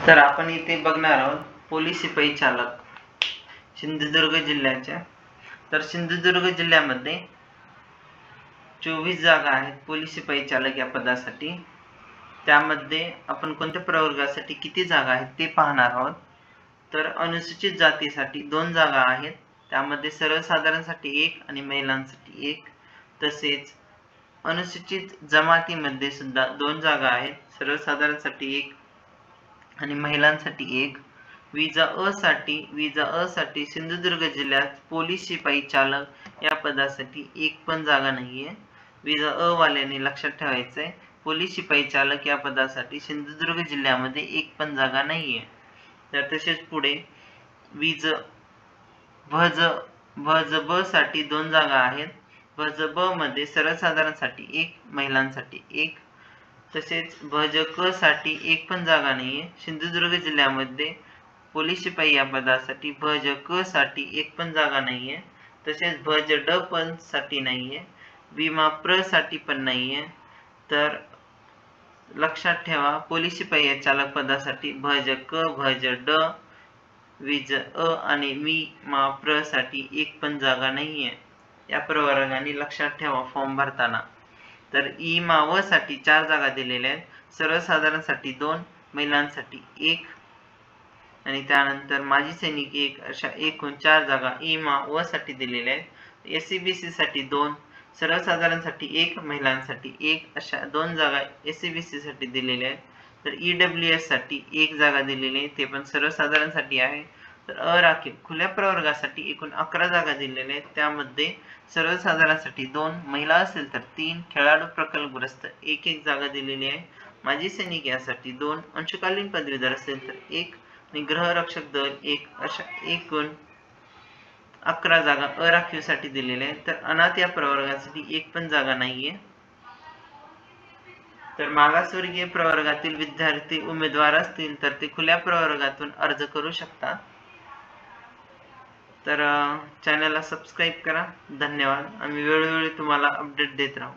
तर आपण इथे बघणार आहोत पोलीस शिपाई चालक सिंधुदुर्ग जिल्ह्याच्या। तर सिंधुदुर्ग जिल्ह्यामध्ये 24 जागा आहेत पोलीस शिपाई चालक या पदासाठी। त्यामध्ये आपण कोणत्या प्रवर्गासाठी किती जागा आहेत ते पाहणार आहोत। तर अनुसूचित जातीसाठी 2 जागा आहेत, त्यामध्ये सर्वसाधारणसाठी 1 आणि महिलांसाठी 1। तसेच अनुसूचित जमातीमध्ये सुद्धा 2 जागा आहेत, सर्वसाधारणसाठी 1 आणि महिलांसाठी 1। विजा अ साठी सिंधुदुर्ग जिल्ह्यात पोलीस शिपाई चालक या पदासाठी एक पण जागा नाहीये। विजा अ वाल्यांनी लक्षात ठेवायचं आहे, पोलीस शिपाई चालक या पदासाठी सिंधुदुर्ग जिल्ह्यामध्ये एक पण जागा नाहीये। तर तसेच पुढे भज ब साठी 2 जागा आहेत। भज ब मध्ये सर्वसाधारणसाठी 1, महिलांसाठी 1। तसेच भज क साठी एक पण जागा नाहीये। सिंधुदुर्ग जिल्ह्यामध्ये पोलीस शिपाई या पदासाठी भज क साठी एक पण जागा नाहीये। तसेच भज ड पण साठी नाहीये, विमा प्र साठी पण नाहीये। तर लक्षात ठेवा, पोलीस शिपाई या चालक पदासाठी भज क, भज ड, विज अ आणि विमा प्र साठी एक पण जागा नाहीये। या प्रवर्गाने लक्षात ठेवा फॉर्म भरताना। तर इ मा व साठी 4 जागा दिलेल्या आहेत, सर्वसाधारणसाठी 2, महिलांसाठी 1 आणि त्यानंतर माजी सैनिक 1 अशा एकूण 4 जागा इ मा व साठी दिलेल्या आहेत। एससीबीसी साठी 2, सर्वसाधारणसाठी 1, महिलांसाठी 1 अशा 2 जागा एससीबीसी साठी दिलेल्या आहेत। तर ईडब्ल्यूएस साठी 1 जागा दिलेली आहे, ते पण सर्वसाधारणसाठी आहे। तर अराखीव खुल्या प्रवर्गासाठी एकूण 11 जागा दिलेल्या आहेत, त्यामध्ये सर्वसाधारणसाठी 2, महिला असेल तर 3, खेळाडू प्रकल्पग्रस्त 1 जागा दिलेली आहे। माजी सैनिक यासाठी 2, अंशकालीन पदवीधर असेल तर 1 आणि गृहरक्षक दल 1 अशा एकूण 11 जागा अराखीवसाठी दिलेल्या आहेत। तर अनाथ या प्रवर्गासाठी एक पण जागा नाहीये। तर मागासवर्गीय प्रवर्गातील विद्यार्थी उमेदवार असतील तर ते खुल्या प्रवर्गातून अर्ज करू शकतात। तर चॅनलला सबस्क्राईब करा। धन्यवाद। आम्ही वेळोवेळी तुम्हाला अपडेट देत राहू।